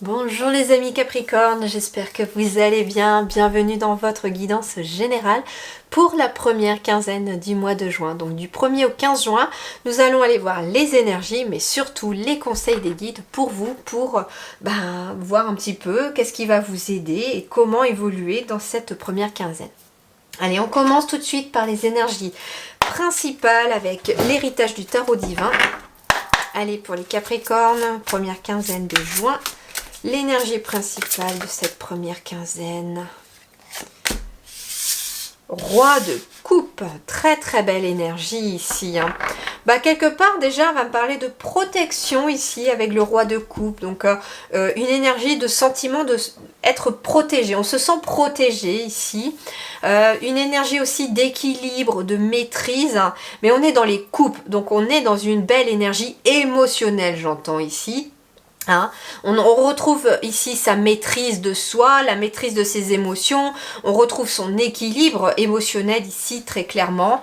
Bonjour les amis Capricorne, j'espère que vous allez bien. Bienvenue dans votre guidance générale pour la première quinzaine du mois de juin. Donc du 1er au 15 juin, nous allons aller voir les énergies, mais surtout les conseils des guides pour vous, pour voir un petit peu qu'est-ce qui va vous aider et comment évoluer dans cette première quinzaine. Allez, on commence tout de suite par les énergies principales avec l'héritage du tarot divin. Allez, pour les Capricornes, première quinzaine de juin. L'énergie principale de cette première quinzaine. Roi de coupe, très très belle énergie ici. Quelque part déjà on va me parler de protection ici avec le roi de coupe. Donc une énergie de sentiment de être protégé. On se sent protégé ici. Une énergie aussi d'équilibre, de maîtrise. Mais on est dans les coupes. Donc on est dans une belle énergie émotionnelle, j'entends ici. On retrouve ici sa maîtrise de soi, la maîtrise de ses émotions, on retrouve son équilibre émotionnel ici très clairement.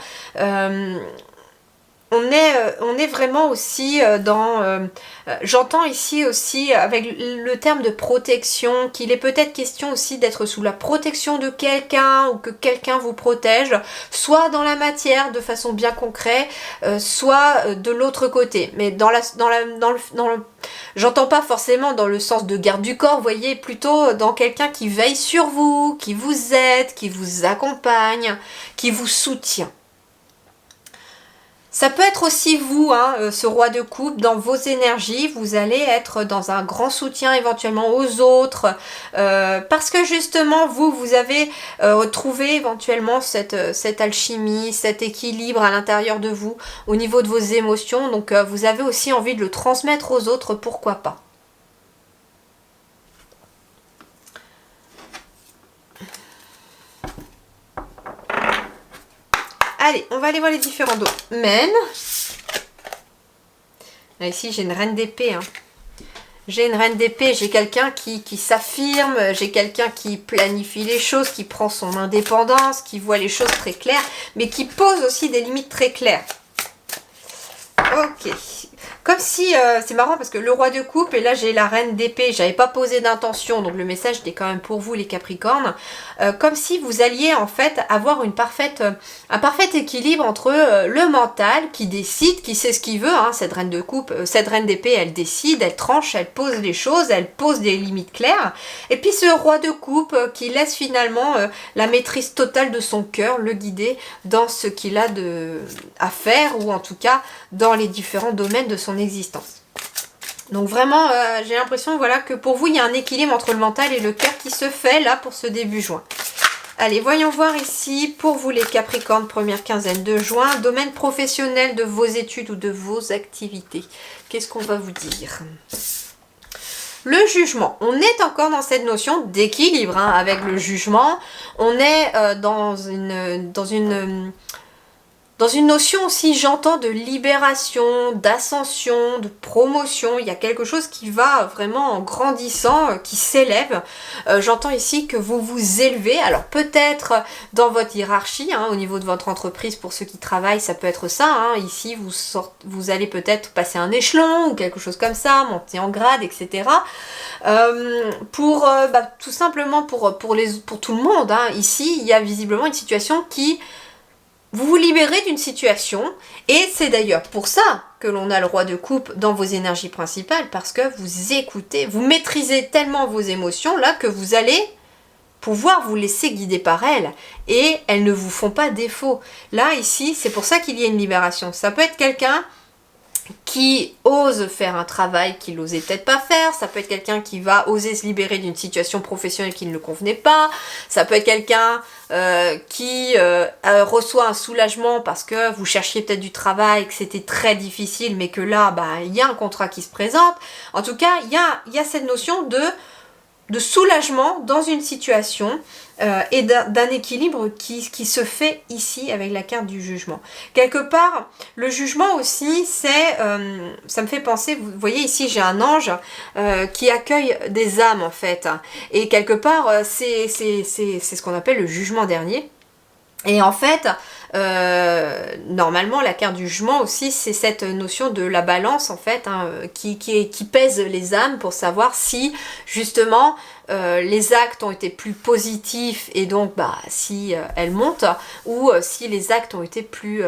On est vraiment aussi j'entends ici aussi avec le terme de protection, qu'il est peut-être question aussi d'être sous la protection de quelqu'un ou que quelqu'un vous protège, soit dans la matière de façon bien concrète, soit de l'autre côté. Mais j'entends pas forcément dans le sens de garde du corps, vous voyez, plutôt dans quelqu'un qui veille sur vous, qui vous aide, qui vous accompagne, qui vous soutient. Ça peut être aussi vous, ce roi de coupe, dans vos énergies, vous allez être dans un grand soutien éventuellement aux autres, parce que justement vous avez trouvé éventuellement cette alchimie, cet équilibre à l'intérieur de vous, au niveau de vos émotions, donc vous avez aussi envie de le transmettre aux autres, pourquoi pas. Allez, on va aller voir les différents domaines. Là, ici, j'ai une reine d'épée. J'ai une reine d'épée, j'ai quelqu'un qui s'affirme, j'ai quelqu'un qui planifie les choses, qui prend son indépendance, qui voit les choses très claires, mais qui pose aussi des limites très claires. Ok. Comme si, c'est marrant parce que le roi de coupe et là j'ai la reine d'épée, j'avais pas posé d'intention, donc le message était quand même pour vous les Capricornes, comme si vous alliez en fait avoir un parfait équilibre entre le mental qui décide, qui sait ce qu'il veut, cette reine de coupe, cette reine d'épée elle décide, elle tranche, elle pose les choses, elle pose des limites claires, et puis ce roi de coupe qui laisse finalement la maîtrise totale de son cœur, le guider dans ce qu'il a à faire, ou en tout cas dans les différents domaines de son existence. Donc vraiment, j'ai l'impression que pour vous, il y a un équilibre entre le mental et le cœur qui se fait là pour ce début juin. Allez, voyons voir ici, pour vous les Capricornes, première quinzaine de juin, domaine professionnel de vos études ou de vos activités. Qu'est-ce qu'on va vous dire ? Le jugement, on est encore dans cette notion d'équilibre avec le jugement. On est dans une notion aussi, j'entends, de libération, d'ascension, de promotion. Il y a quelque chose qui va vraiment en grandissant, qui s'élève. J'entends ici que vous vous élevez. Alors peut-être dans votre hiérarchie, au niveau de votre entreprise, pour ceux qui travaillent, ça peut être ça. Ici, vous allez peut-être passer un échelon ou quelque chose comme ça, monter en grade, etc. Tout simplement pour tout le monde. Ici, il y a visiblement une situation qui... Vous vous libérez d'une situation, et c'est d'ailleurs pour ça que l'on a le roi de coupe dans vos énergies principales, parce que vous écoutez, vous maîtrisez tellement vos émotions là que vous allez pouvoir vous laisser guider par elles, et elles ne vous font pas défaut. Là, ici, c'est pour ça qu'il y a une libération. Ça peut être quelqu'un qui ose faire un travail qu'il n'osait peut-être pas faire, ça peut être quelqu'un qui va oser se libérer d'une situation professionnelle qui ne le convenait pas, ça peut être quelqu'un qui reçoit un soulagement parce que vous cherchiez peut-être du travail, que c'était très difficile, mais que là, il y a un contrat qui se présente. En tout cas, il y a cette notion de soulagement dans une situation et d'un équilibre qui se fait ici avec la carte du jugement. Quelque part, le jugement aussi, ça me fait penser, vous voyez ici j'ai un ange qui accueille des âmes en fait, et quelque part c'est ce qu'on appelle le jugement dernier. Et en fait, normalement la carte du jugement aussi, c'est cette notion de la balance en fait, hein, qui pèse les âmes pour savoir si justement les actes ont été plus positifs et donc si elle monte, ou si les actes ont été plus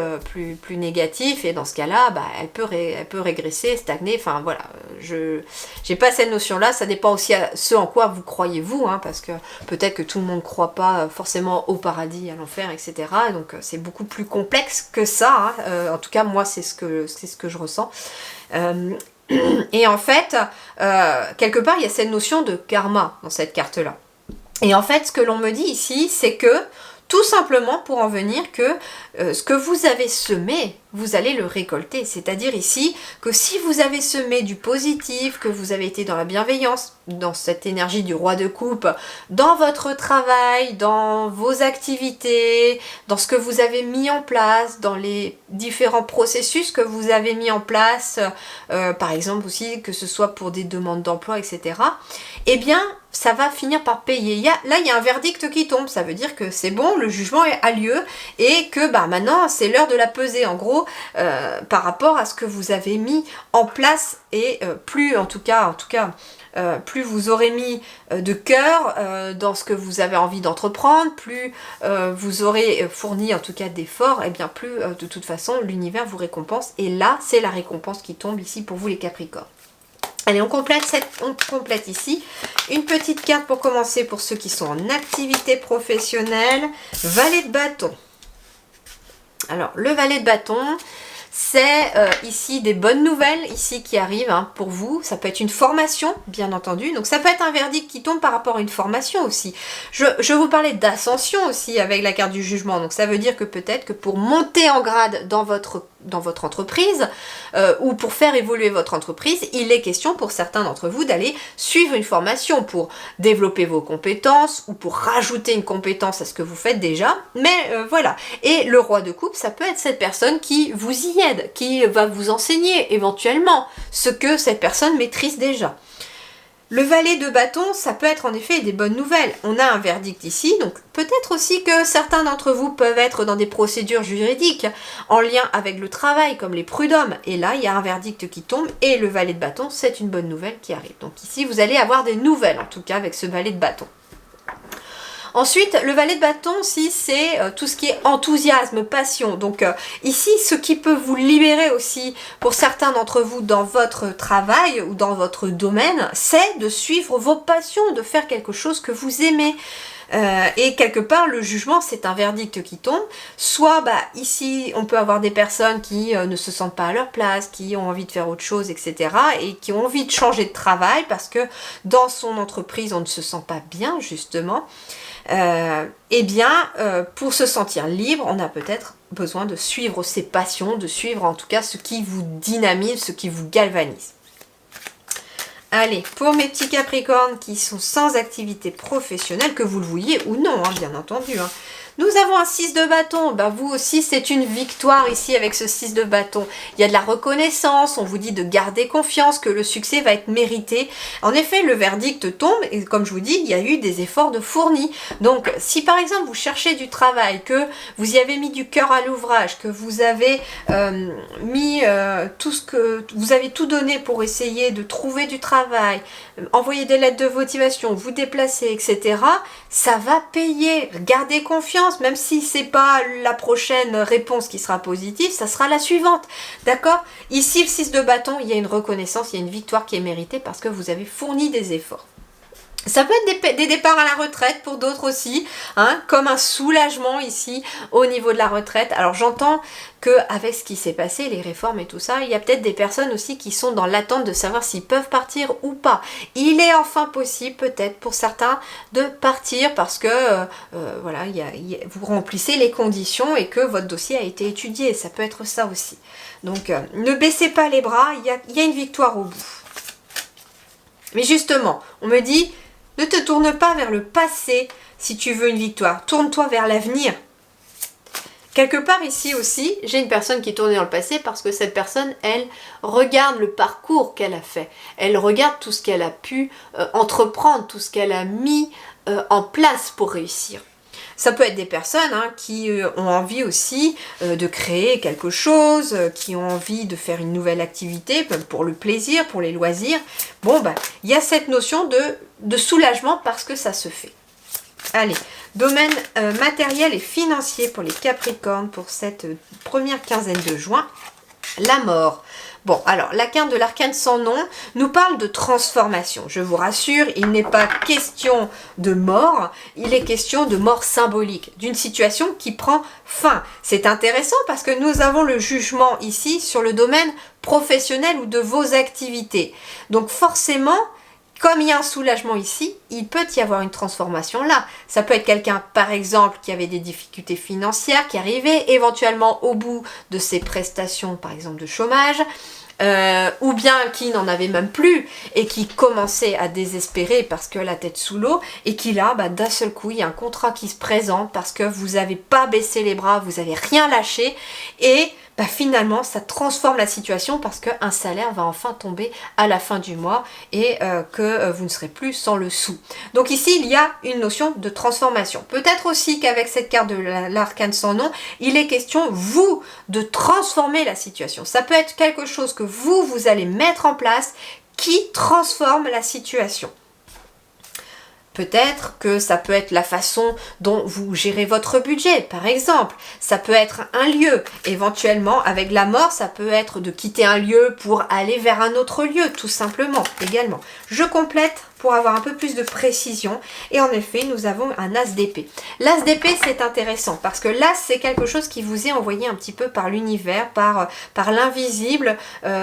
négatifs, et dans ce cas-là elle peut régresser, stagner, enfin voilà, j'ai pas cette notion là, ça dépend aussi à ce en quoi vous croyez vous, hein, parce que peut-être que tout le monde croit pas forcément au paradis, à l'enfer, etc. Et donc c'est beaucoup plus complexe que ça, hein. En tout cas moi c'est ce que je ressens. Et en fait, quelque part, il y a cette notion de karma dans cette carte-là. Et en fait, ce que l'on me dit ici, c'est que, tout simplement pour en venir que ce que vous avez semé, vous allez le récolter. C'est-à-dire ici que si vous avez semé du positif, que vous avez été dans la bienveillance, dans cette énergie du roi de coupe, dans votre travail, dans vos activités, dans ce que vous avez mis en place, dans les différents processus que vous avez mis en place, par exemple aussi que ce soit pour des demandes d'emploi, etc., eh bien, ça va finir par payer. Là, il y a un verdict qui tombe, ça veut dire que c'est bon, le jugement a lieu, et que maintenant, c'est l'heure de la peser, en gros, par rapport à ce que vous avez mis en place, et plus, en tout cas, plus vous aurez mis de cœur dans ce que vous avez envie d'entreprendre, plus vous aurez fourni en tout cas d'efforts, et bien plus de toute façon l'univers vous récompense, et là c'est la récompense qui tombe ici pour vous les Capricornes. Allez, on complète ici une petite carte pour commencer pour ceux qui sont en activité professionnelle. Valet de bâton. Alors, le valet de bâton, c'est ici des bonnes nouvelles ici qui arrivent, hein, pour vous. Ça peut être une formation, bien entendu. Donc ça peut être un verdict qui tombe par rapport à une formation aussi. Je vous parlais d'ascension aussi avec la carte du jugement. Donc ça veut dire que peut-être que pour monter en grade dans votre entreprise, ou pour faire évoluer votre entreprise, il est question pour certains d'entre vous d'aller suivre une formation pour développer vos compétences, ou pour rajouter une compétence à ce que vous faites déjà. Mais voilà. Et le roi de coupe, ça peut être cette personne qui vous y aide, qui va vous enseigner éventuellement ce que cette personne maîtrise déjà. Le valet de bâton, ça peut être en effet des bonnes nouvelles. On a un verdict ici, donc peut-être aussi que certains d'entre vous peuvent être dans des procédures juridiques en lien avec le travail, comme les prud'hommes. Et là, il y a un verdict qui tombe, et le valet de bâton, c'est une bonne nouvelle qui arrive. Donc ici, vous allez avoir des nouvelles, en tout cas, avec ce valet de bâton. Ensuite, le valet de bâton aussi, c'est tout ce qui est enthousiasme, passion. Donc ici, ce qui peut vous libérer aussi pour certains d'entre vous dans votre travail ou dans votre domaine, c'est de suivre vos passions, de faire quelque chose que vous aimez. Et quelque part, le jugement, c'est un verdict qui tombe. Soit, ici, on peut avoir des personnes qui ne se sentent pas à leur place, qui ont envie de faire autre chose, etc. et qui ont envie de changer de travail parce que dans son entreprise, on ne se sent pas bien, justement. Pour se sentir libre, on a peut-être besoin de suivre ses passions, de suivre en tout cas ce qui vous dynamise, ce qui vous galvanise. Allez, pour mes petits Capricornes qui sont sans activité professionnelle, que vous le vouliez ou non, hein, bien entendu, hein. Nous avons un 6 de bâton, vous aussi c'est une victoire ici avec ce 6 de bâton. Il y a de la reconnaissance, on vous dit de garder confiance, que le succès va être mérité. En effet, le verdict tombe, et comme je vous dis, il y a eu des efforts de fournis. Donc si par exemple vous cherchez du travail, que vous y avez mis du cœur à l'ouvrage, que vous avez vous avez tout donné pour essayer de trouver du travail, envoyer des lettres de motivation, vous déplacer, etc., ça va payer. Gardez confiance, même si c'est pas la prochaine réponse qui sera positive, ça sera la suivante. D'accord? Ici, le 6 de bâton, il y a une reconnaissance, il y a une victoire qui est méritée parce que vous avez fourni des efforts. Ça peut être des départs à la retraite pour d'autres aussi, hein, comme un soulagement ici au niveau de la retraite. Alors j'entends qu'avec ce qui s'est passé, les réformes et tout ça, il y a peut-être des personnes aussi qui sont dans l'attente de savoir s'ils peuvent partir ou pas. Il est enfin possible peut-être pour certains de partir parce que voilà, vous remplissez les conditions et que votre dossier a été étudié. Ça peut être ça aussi. Donc ne baissez pas les bras, il y a une victoire au bout. Mais justement, on me dit... Ne te tourne pas vers le passé si tu veux une victoire. Tourne-toi vers l'avenir. Quelque part ici aussi, j'ai une personne qui est tournée dans le passé parce que cette personne, elle, regarde le parcours qu'elle a fait. Elle regarde tout ce qu'elle a pu entreprendre, tout ce qu'elle a mis en place pour réussir. Ça peut être des personnes qui ont envie aussi de créer quelque chose, qui ont envie de faire une nouvelle activité, même pour le plaisir, pour les loisirs. Bon, bah, il y a cette notion de soulagement parce que ça se fait. Allez, domaine matériel et financier pour les Capricornes pour cette première quinzaine de juin. La mort. Bon, alors, la carte de l'arcane sans nom nous parle de transformation. Je vous rassure, il n'est pas question de mort, il est question de mort symbolique, d'une situation qui prend fin. C'est intéressant parce que nous avons le jugement ici sur le domaine professionnel ou de vos activités. Donc forcément, comme il y a un soulagement ici, il peut y avoir une transformation là. Ça peut être quelqu'un, par exemple, qui avait des difficultés financières, qui arrivait éventuellement au bout de ses prestations, par exemple de chômage, ou bien qui n'en avait même plus et qui commençait à désespérer parce que la tête sous l'eau et qui là, bah, d'un seul coup, il y a un contrat qui se présente parce que vous n'avez pas baissé les bras, vous n'avez rien lâché et bah, finalement, ça transforme la situation parce qu'un salaire va enfin tomber à la fin du mois et que vous ne serez plus sans le sou. Donc ici, il y a une notion de transformation. Peut-être aussi qu'avec cette carte de l'arcane sans nom, il est question, vous, de transformer la situation. Ça peut être quelque chose que vous allez mettre en place qui transforme la situation. Peut-être que ça peut être la façon dont vous gérez votre budget, par exemple. Ça peut être un lieu. Éventuellement, avec la mort, ça peut être de quitter un lieu pour aller vers un autre lieu, tout simplement, également. Je complète pour avoir un peu plus de précision. Et en effet, nous avons un as d'épée. L'as d'épée, c'est intéressant parce que l'as, c'est quelque chose qui vous est envoyé un petit peu par l'univers, par l'invisible.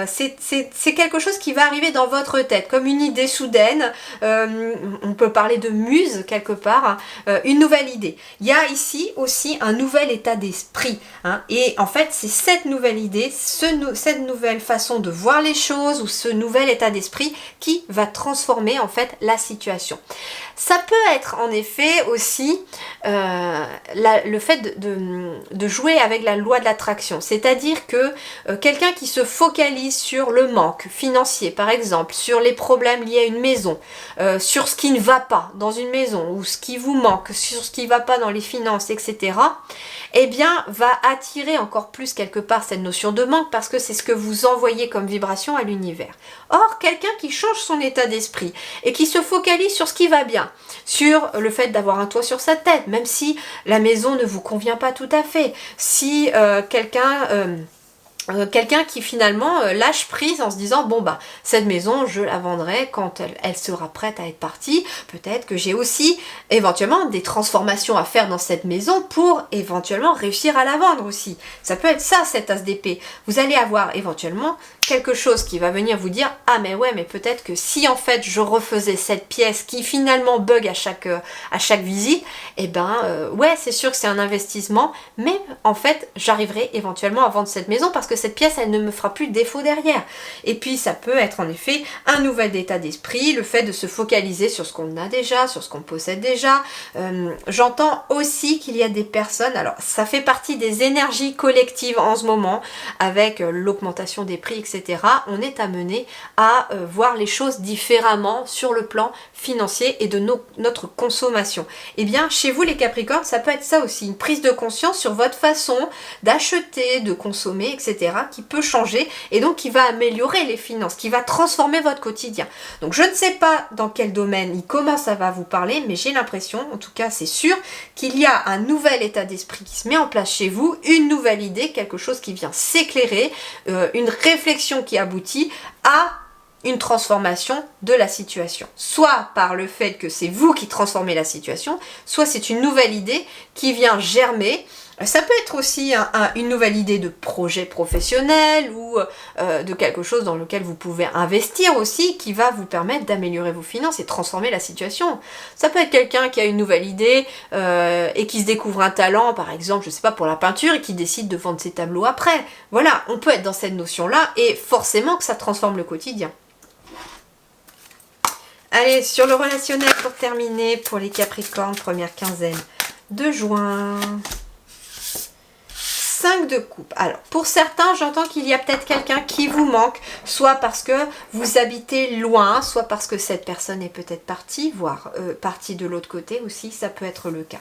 C'est quelque chose qui va arriver dans votre tête, comme une idée soudaine. On peut parler de muse, quelque part. Une nouvelle idée. Il y a ici aussi un nouvel état d'esprit. Et en fait, c'est cette nouvelle idée, cette nouvelle façon de voir les choses ou ce nouvel état d'esprit qui va transformer en fait la situation. Ça peut être en effet aussi le fait de jouer avec la loi de l'attraction, c'est-à-dire que quelqu'un qui se focalise sur le manque financier par exemple, sur les problèmes liés à une maison, sur ce qui ne va pas dans une maison ou ce qui vous manque, sur ce qui ne va pas dans les finances, etc., eh bien va attirer encore plus quelque part cette notion de manque parce que c'est ce que vous envoyez comme vibration à l'univers. Or, quelqu'un qui change son état d'esprit et qui se focalise sur ce qui va bien, sur le fait d'avoir un toit sur sa tête, même si la maison ne vous convient pas tout à fait, si quelqu'un qui finalement lâche prise en se disant bon bah cette maison je la vendrai quand elle sera prête à être partie, peut-être que j'ai aussi éventuellement des transformations à faire dans cette maison pour éventuellement réussir à la vendre aussi. Ça peut être ça cette as d'épée. Vous allez avoir éventuellement quelque chose qui va venir vous dire ah mais ouais mais peut-être que si en fait je refaisais cette pièce qui finalement bug à chaque visite, et ouais c'est sûr que c'est un investissement mais en fait j'arriverai éventuellement à vendre cette maison parce que cette pièce elle ne me fera plus défaut derrière. Et puis ça peut être en effet un nouvel état d'esprit, le fait de se focaliser sur ce qu'on a déjà, sur ce qu'on possède déjà. J'entends aussi qu'il y a des personnes, alors ça fait partie des énergies collectives en ce moment avec l'augmentation des prix etc. On est amené à voir les choses différemment sur le plan financier et de notre consommation. Et bien chez vous les Capricornes, ça peut être ça aussi, une prise de conscience sur votre façon d'acheter, de consommer, etc. qui peut changer et donc qui va améliorer les finances, qui va transformer votre quotidien. Donc je ne sais pas dans quel domaine et comment ça va vous parler, mais j'ai l'impression, en tout cas c'est sûr, qu'il y a un nouvel état d'esprit qui se met en place chez vous, une nouvelle idée, quelque chose qui vient s'éclairer, une réflexion qui aboutit à une transformation de la situation. Soit par le fait que c'est vous qui transformez la situation, soit c'est une nouvelle idée qui vient germer. Ça peut être aussi une nouvelle idée de projet professionnel ou de quelque chose dans lequel vous pouvez investir aussi qui va vous permettre d'améliorer vos finances et transformer la situation. Ça peut être quelqu'un qui a une nouvelle idée et qui se découvre un talent, par exemple, je sais pas, pour la peinture et qui décide de vendre ses tableaux après. Voilà, on peut être dans cette notion-là et forcément que ça transforme le quotidien. Allez, sur le relationnel pour terminer, pour les Capricornes, première quinzaine de juin. 5 de coupe. Alors, pour certains, j'entends qu'il y a peut-être quelqu'un qui vous manque, soit parce que vous habitez loin, soit parce que cette personne est peut-être partie, voire partie de l'autre côté aussi, ça peut être le cas.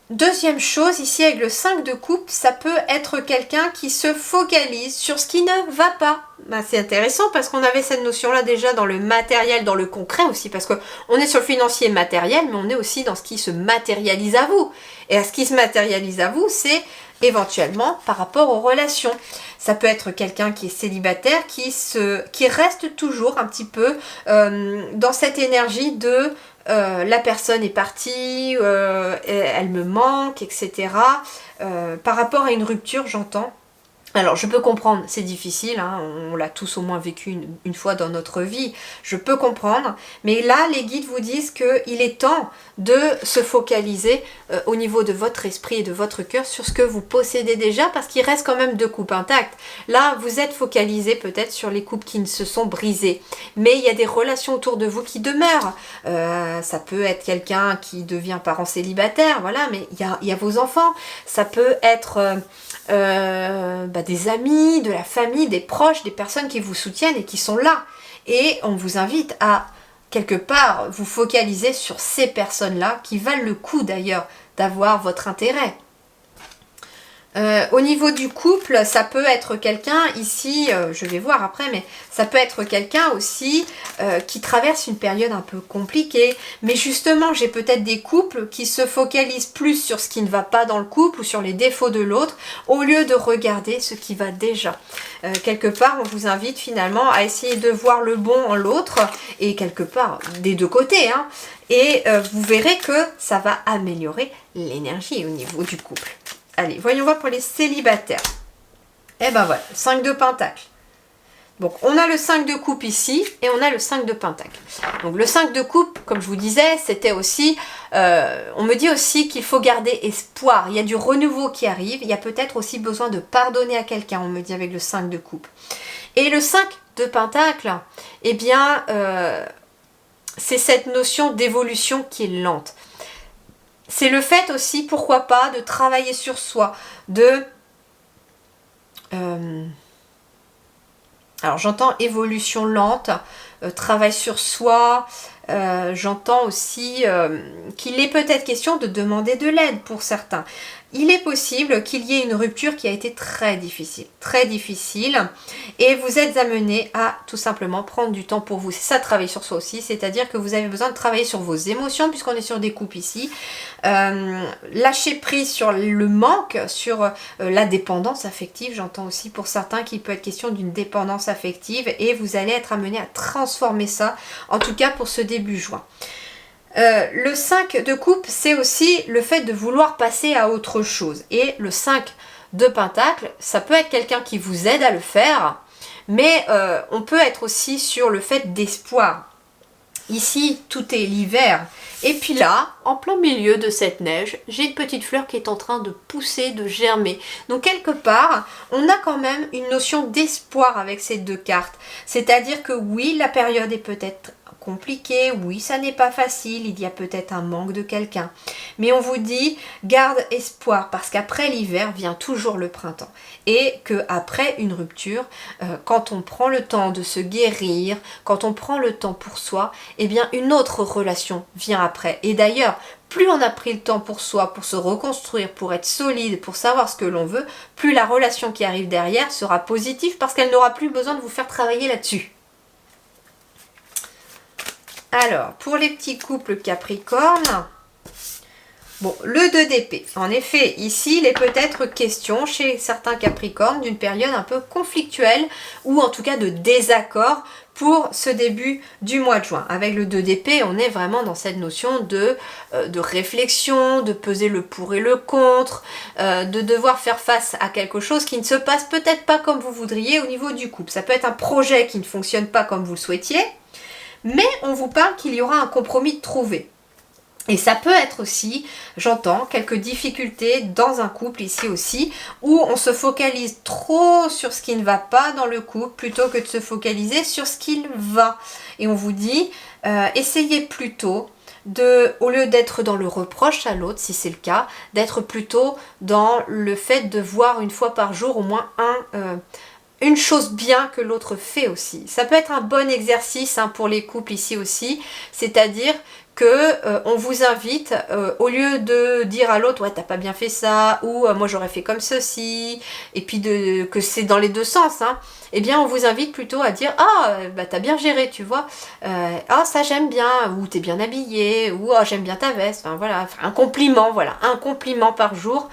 Deuxième chose, ici avec le 5 de coupe, ça peut être quelqu'un qui se focalise sur ce qui ne va pas. C'est intéressant parce qu'on avait cette notion-là déjà dans le matériel, dans le concret aussi, parce qu'on est sur le financier matériel, mais on est aussi dans ce qui se matérialise à vous. Et à ce qui se matérialise à vous, c'est éventuellement par rapport aux relations. Ça peut être quelqu'un qui est célibataire, qui reste toujours un petit peu dans cette énergie de la personne est partie, elle me manque, etc. Par rapport à une rupture, j'entends. Alors, je peux comprendre, c'est difficile, hein, on l'a tous au moins vécu une fois dans notre vie, je peux comprendre, mais là, les guides vous disent qu'il est temps de se focaliser au niveau de votre esprit et de votre cœur sur ce que vous possédez déjà, parce qu'il reste quand même 2 coupes intactes. Là, vous êtes focalisé peut-être sur les coupes qui ne se sont brisées, mais il y a des relations autour de vous qui demeurent. Ça peut être quelqu'un qui devient parent célibataire, voilà, mais il y a vos enfants. Ça peut être des amis, de la famille, des proches, des personnes qui vous soutiennent et qui sont là. Et on vous invite à, quelque part, vous focaliser sur ces personnes-là, qui valent le coup d'ailleurs d'avoir votre intérêt. Au niveau du couple, ça peut être quelqu'un, ici, je vais voir après, mais ça peut être quelqu'un aussi qui traverse une période un peu compliquée. Mais justement, j'ai peut-être des couples qui se focalisent plus sur ce qui ne va pas dans le couple ou sur les défauts de l'autre, au lieu de regarder ce qui va déjà. Quelque part, on vous invite finalement à essayer de voir le bon en l'autre, et quelque part, des 2 côtés, hein. Et vous verrez que ça va améliorer l'énergie au niveau du couple. Allez, voyons voir pour les célibataires. Eh ben voilà, 5 de pentacle. Donc, on a le 5 de coupe ici, et on a le 5 de pentacle. Donc, le 5 de coupe, comme je vous disais, c'était aussi... on me dit aussi qu'il faut garder espoir. Il y a du renouveau qui arrive. Il y a peut-être aussi besoin de pardonner à quelqu'un, on me dit avec le 5 de coupe. Et le 5 de pentacle, eh bien, c'est cette notion d'évolution qui est lente. C'est le fait aussi, pourquoi pas, de travailler sur soi, alors j'entends évolution lente, travail sur soi, j'entends aussi qu'il est peut-être question de demander de l'aide pour certains. Il est possible qu'il y ait une rupture qui a été très difficile, et vous êtes amené à tout simplement prendre du temps pour vous. C'est ça, travailler sur soi aussi, c'est-à-dire que vous avez besoin de travailler sur vos émotions, puisqu'on est sur des coupes ici, lâcher prise sur le manque, sur la dépendance affective, j'entends aussi pour certains qu'il peut être question d'une dépendance affective, et vous allez être amené à transformer ça, en tout cas pour ce début juin. Le 5 de coupe, c'est aussi le fait de vouloir passer à autre chose. Et le 5 de pentacle, ça peut être quelqu'un qui vous aide à le faire, mais on peut être aussi sur le fait d'espoir. Ici, tout est l'hiver. Et puis là, en plein milieu de cette neige, j'ai une petite fleur qui est en train de pousser, de germer. Donc quelque part, on a quand même une notion d'espoir avec ces 2 cartes. C'est-à-dire que oui, la période est peut-être compliqué, oui, ça n'est pas facile, il y a peut-être un manque de quelqu'un. Mais on vous dit, garde espoir, parce qu'après l'hiver vient toujours le printemps. Et qu'après une rupture, quand on prend le temps de se guérir, quand on prend le temps pour soi, eh bien une autre relation vient après. Et d'ailleurs, plus on a pris le temps pour soi, pour se reconstruire, pour être solide, pour savoir ce que l'on veut, plus la relation qui arrive derrière sera positive, parce qu'elle n'aura plus besoin de vous faire travailler là-dessus. Alors, pour les petits couples Capricorne, bon, le 2 d'épée. En effet, ici, il est peut-être question chez certains Capricornes d'une période un peu conflictuelle, ou en tout cas de désaccord pour ce début du mois de juin. Avec le 2 d'épée, on est vraiment dans cette notion de réflexion, de peser le pour et le contre, de devoir faire face à quelque chose qui ne se passe peut-être pas comme vous voudriez au niveau du couple. Ça peut être un projet qui ne fonctionne pas comme vous le souhaitiez, mais on vous parle qu'il y aura un compromis trouvé. Et ça peut être aussi, j'entends, quelques difficultés dans un couple ici aussi, où on se focalise trop sur ce qui ne va pas dans le couple, plutôt que de se focaliser sur ce qu'il va. Et on vous dit, essayez plutôt au lieu d'être dans le reproche à l'autre, si c'est le cas, d'être plutôt dans le fait de voir une fois par jour au moins une chose bien que l'autre fait aussi. Ça peut être un bon exercice pour les couples ici aussi, c'est-à-dire on vous invite, au lieu de dire à l'autre ouais t'as pas bien fait ça, ou moi j'aurais fait comme ceci, et puis que c'est dans les deux sens, hein, eh bien on vous invite plutôt à dire ah bah t'as bien géré, tu vois, ah ça j'aime bien, ou t'es bien habillé, ou oh, j'aime bien ta veste, enfin voilà, un compliment, voilà, un compliment par jour,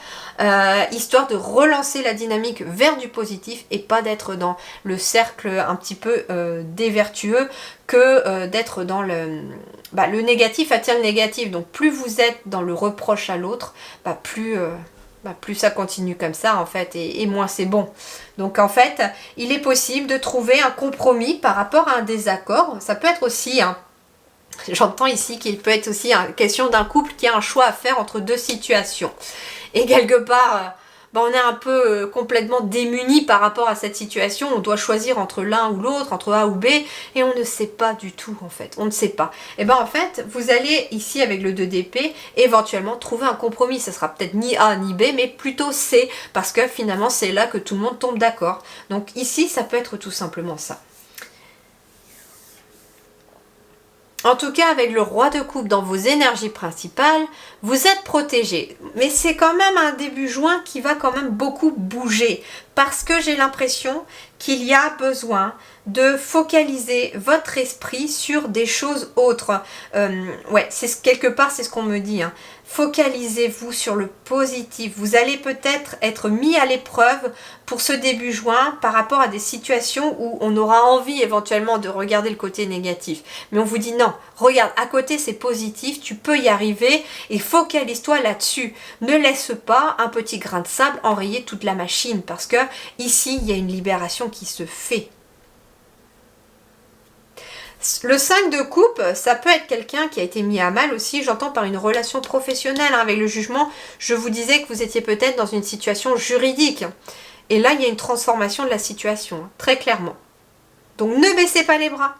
histoire de relancer la dynamique vers du positif et pas d'être dans le cercle un petit peu dévertueux, que d'être dans le négatif attire le négatif. Donc plus vous êtes dans le reproche à l'autre, plus ça continue comme ça en fait, et moins c'est bon. Donc en fait, il est possible de trouver un compromis par rapport à un désaccord. Ça peut être aussi, hein, j'entends ici qu'il peut être aussi une question d'un couple qui a un choix à faire entre deux situations. Et quelque part, on est un peu complètement démuni par rapport à cette situation. On doit choisir entre l'un ou l'autre, entre A ou B, et on ne sait pas du tout en fait. On ne sait pas. Et bien en fait, vous allez ici avec le 2 d'épée, éventuellement trouver un compromis. Ça sera peut-être ni A ni B, mais plutôt C, parce que finalement c'est là que tout le monde tombe d'accord. Donc ici, ça peut être tout simplement ça. En tout cas, avec le roi de coupe dans vos énergies principales, vous êtes protégé. Mais c'est quand même un début juin qui va quand même beaucoup bouger. Parce que j'ai l'impression qu'il y a besoin de focaliser votre esprit sur des choses autres. Quelque part, c'est ce qu'on me dit, hein. Focalisez-vous sur le positif. Vous allez peut-être être mis à l'épreuve pour ce début juin par rapport à des situations où on aura envie éventuellement de regarder le côté négatif. Mais on vous dit non, regarde, à côté c'est positif, tu peux y arriver et focalise-toi là-dessus. Ne laisse pas un petit grain de sable enrayer toute la machine parce que ici, il y a une libération qui se fait. Le 5 de coupe, ça peut être quelqu'un qui a été mis à mal aussi, j'entends par une relation professionnelle, hein, avec le jugement. Je vous disais que vous étiez peut-être dans une situation juridique. Et là, il y a une transformation de la situation, hein, très clairement. Donc ne baissez pas les bras.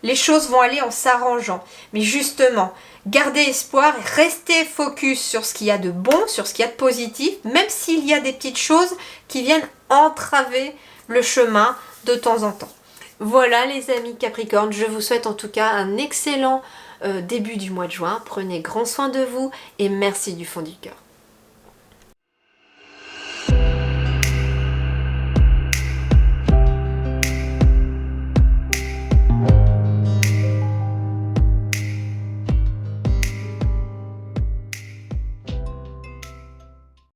Les choses vont aller en s'arrangeant. Mais justement, gardez espoir et restez focus sur ce qu'il y a de bon, sur ce qu'il y a de positif, même s'il y a des petites choses qui viennent entraver le chemin de temps en temps. Voilà les amis Capricorne, je vous souhaite en tout cas un excellent début du mois de juin. Prenez grand soin de vous et merci du fond du cœur.